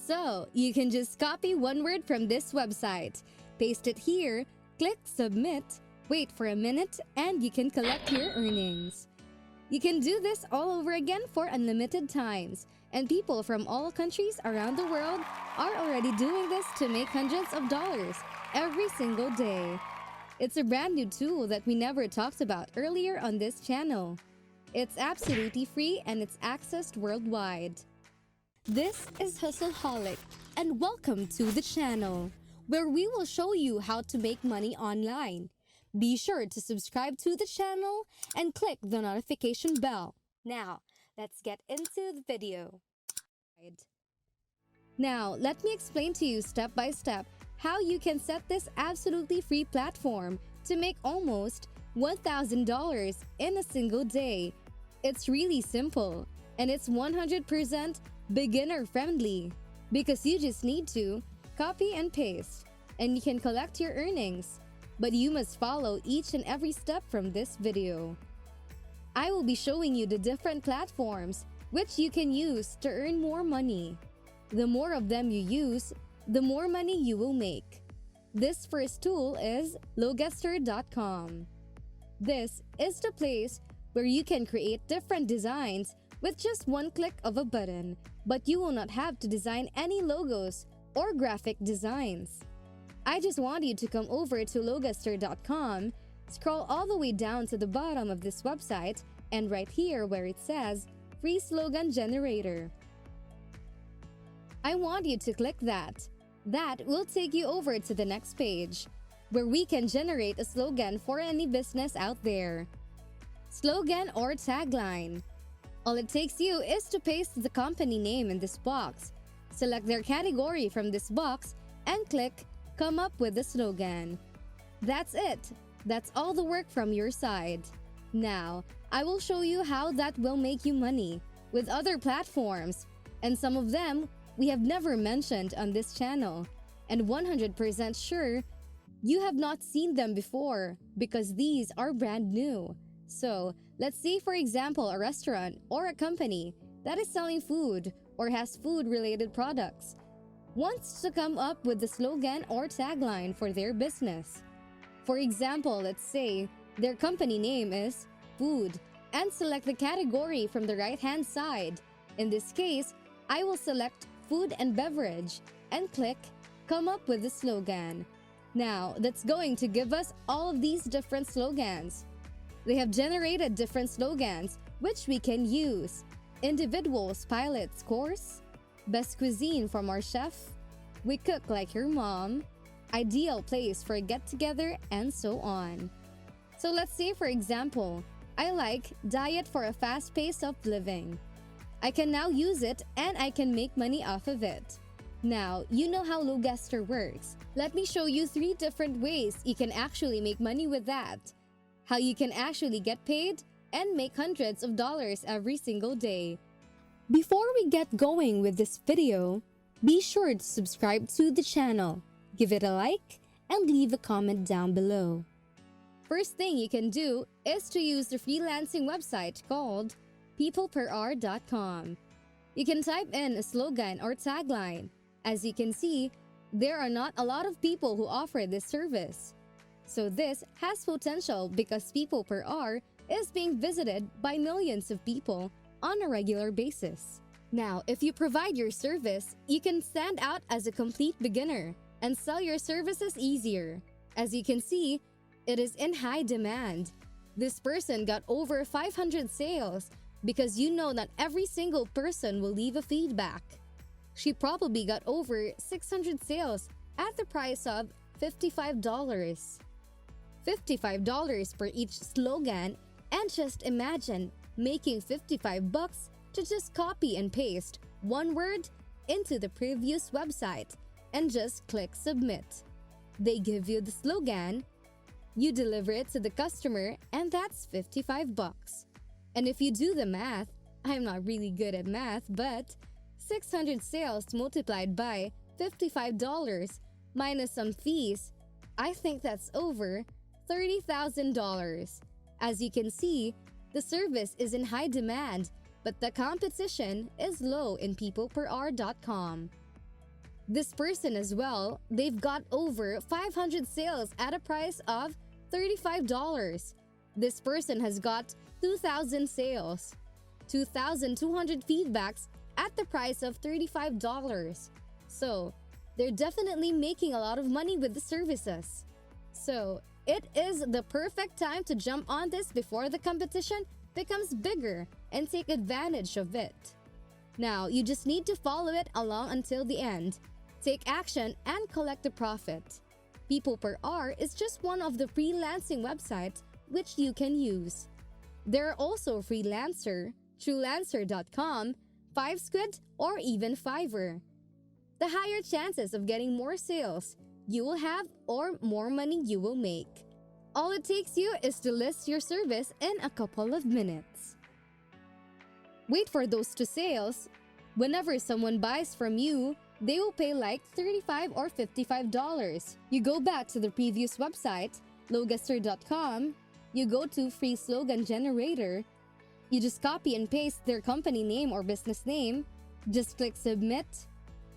So, you can just copy one word from this website, paste it here, click submit, wait for a minute, and you can collect your earnings. You can do this all over again for unlimited times, and people from all countries around the world are already doing this to make hundreds of dollars every single day. It's a brand new tool that we never talked about earlier on this channel. It's absolutely free and it's accessed worldwide. This is Hustleholic, and welcome to the channel, where we will show you how to make money online. Be sure to subscribe to the channel and click the notification bell. Now, let's get into the video. Now, let me explain to you step by step how you can set this absolutely free platform to make almost $1,000 in a single day. It's really simple, and it's 100% beginner friendly because you just need to copy and paste and you can collect your earnings, but you must follow each and every step from this video. I will be showing you the different platforms which you can use to earn more money. The more of them you use, the more money you will make. This first tool is Logester.com. This is the place where you can create different designs with just one click of a button, but you will not have to design any logos or graphic designs. I just want you to come over to Logester.com, scroll all the way down to the bottom of this website, and right here where it says Free Slogan Generator. I want you to click that. That will take you over to the next page, where we can generate a slogan for any business out there. Slogan or tagline. All it takes you is to paste the company name in this box, select their category from this box, and click Come up with a slogan. That's it. That's all the work from your side. Now, I will show you how that will make you money with other platforms, and some of them we have never mentioned on this channel, and 100% sure you have not seen them before because these are brand new. So, let's say for example a restaurant or a company that is selling food or has food-related products wants to come up with the slogan or tagline for their business. For example, let's say their company name is Food and select the category from the right-hand side. In this case, I will select Food and Beverage and click Come up with the slogan. Now, that's going to give us all of these different slogans. They have generated different slogans which we can use. Individuals Pilot's Course, Best Cuisine from our chef, We Cook Like Your Mom, Ideal Place for a Get-Together, and so on. So let's say for example, I like Diet for a Fast Pace of Living. I can now use it and I can make money off of it. Now, you know how Logester works. Let me show you 3 different ways you can actually make money with that. How you can actually get paid and make hundreds of dollars every single day. Before we get going with this video, be sure to subscribe to the channel, give it a like, and leave a comment down below. First thing you can do is to use the freelancing website called peopleperhour.com. You can type in a slogan or tagline. As you can see, there are not a lot of people who offer this service. So this has potential because People Per Hour is being visited by millions of people on a regular basis. Now, if you provide your service, you can stand out as a complete beginner and sell your services easier. As you can see, it is in high demand. This person got over 500 sales because you know not every single person will leave a feedback. She probably got over 600 sales at the price of $55. $55 per each slogan, and just imagine making 55 bucks to just copy and paste one word into the previous website and just click submit. They give you the slogan, you deliver it to the customer, and that's 55 bucks. And if you do the math, I'm not really good at math, but 600 sales multiplied by $55 minus some fees, I think that's over $30,000. As you can see, the service is in high demand, but the competition is low in peopleperhour.com. This person as well, they've got over 500 sales at a price of $35. This person has got 2,000 sales, 2,200 feedbacks at the price of $35. So, they're definitely making a lot of money with the services. So, it is the perfect time to jump on this before the competition becomes bigger and take advantage of it. Now, you just need to follow it along until the end. Take action and collect the profit. People Per Hour is just one of the freelancing websites which you can use. There are also Freelancer, TrueLancer.com, 5squid, or even Fiverr. The higher chances of getting more sales you will have or more money you will make. All it takes you is to list your service in a couple of minutes. Wait for those 2 sales. Whenever someone buys from you, they will pay like $35 or $55. You go back to the previous website, logaster.com, you go to Free Slogan Generator, you just copy and paste their company name or business name, just click Submit,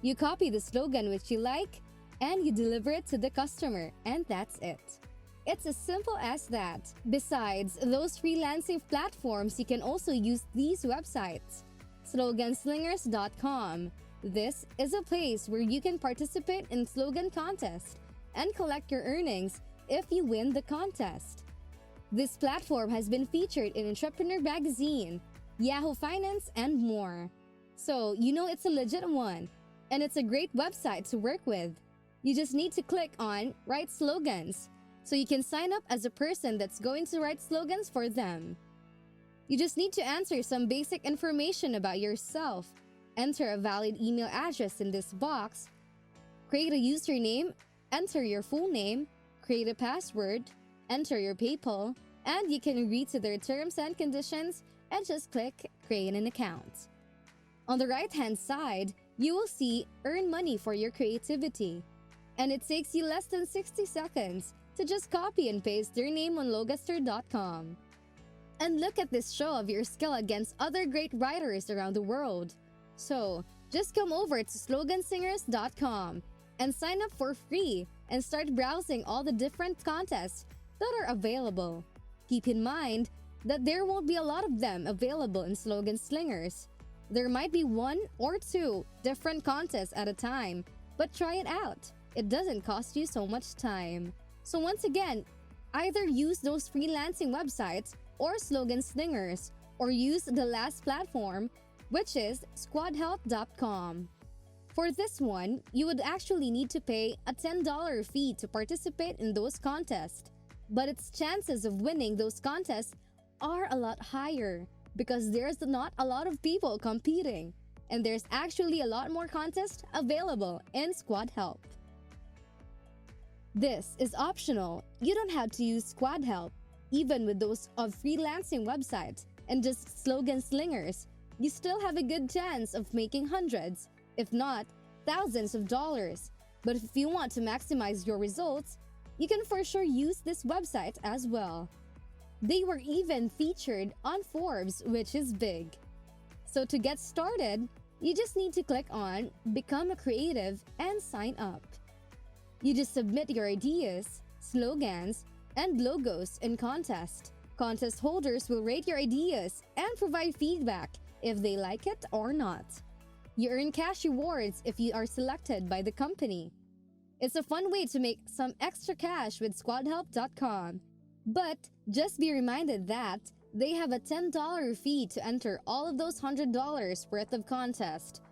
you copy the slogan which you like, and you deliver it to the customer, and that's it. It's as simple as that. Besides those freelancing platforms, you can also use these websites. Sloganslingers.com. This is a place where you can participate in slogan contests and collect your earnings if you win the contest. This platform has been featured in Entrepreneur Magazine, Yahoo Finance, and more. So, you know it's a legit one, and it's a great website to work with. You just need to click on Write Slogans, so you can sign up as a person that's going to write slogans for them. You just need to answer some basic information about yourself, enter a valid email address in this box, create a username, enter your full name, create a password, enter your PayPal, and you can agree to their terms and conditions and just click Create an Account. On the right-hand side, you will see Earn Money for your creativity, and it takes you less than 60 seconds to just copy and paste their name on logaster.com. And look at this show of your skill against other great writers around the world. So, just come over to slogansingers.com and sign up for free and start browsing all the different contests that are available. Keep in mind that there won't be a lot of them available in Slogan Slingers. There might be 1 or 2 different contests at a time, but try it out. It doesn't cost you so much time. So once again, either use those freelancing websites or Slogan Slingers, or use the last platform, which is squadhelp.com. For this one, you would actually need to pay a $10 fee to participate in those contests, but its chances of winning those contests are a lot higher because there's not a lot of people competing, and there's actually a lot more contests available in Squad Help. This is optional. You don't have to use Squad Help. Even with those of freelancing websites and just slogan slingers, you still have a good chance of making hundreds, if not thousands of dollars. But if you want to maximize your results, you can for sure use this website as well. They were even featured on Forbes, which is big. So to get started, you just need to click on Become a Creative and sign up. You just submit your ideas, slogans, and logos in contest. Contest holders will rate your ideas and provide feedback if they like it or not. You earn cash rewards if you are selected by the company. It's a fun way to make some extra cash with squadhelp.com. But just be reminded that they have a $10 fee to enter all of those $100 worth of contest,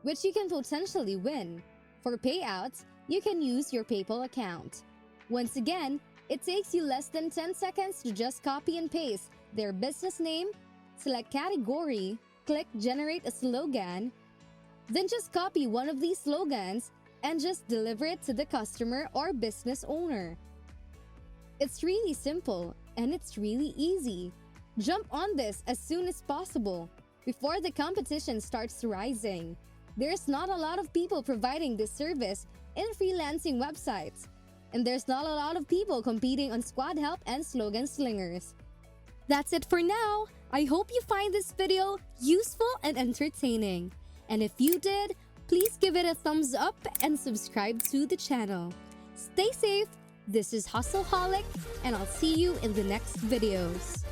which you can potentially win. For payouts, you can use your PayPal account. Once again, it takes you less than 10 seconds to just copy and paste their business name, select category, click Generate a Slogan, then just copy one of these slogans and just deliver it to the customer or business owner. It's really simple and it's really easy. Jump on this as soon as possible before the competition starts rising. There's not a lot of people providing this service in freelancing websites, and there's not a lot of people competing on Squad Help and Slogan Slingers. That's it for now. I hope you find this video useful and entertaining. And if you did, please give it a thumbs up and subscribe to the channel. Stay safe. This is Hustleaholic, and I'll see you in the next videos.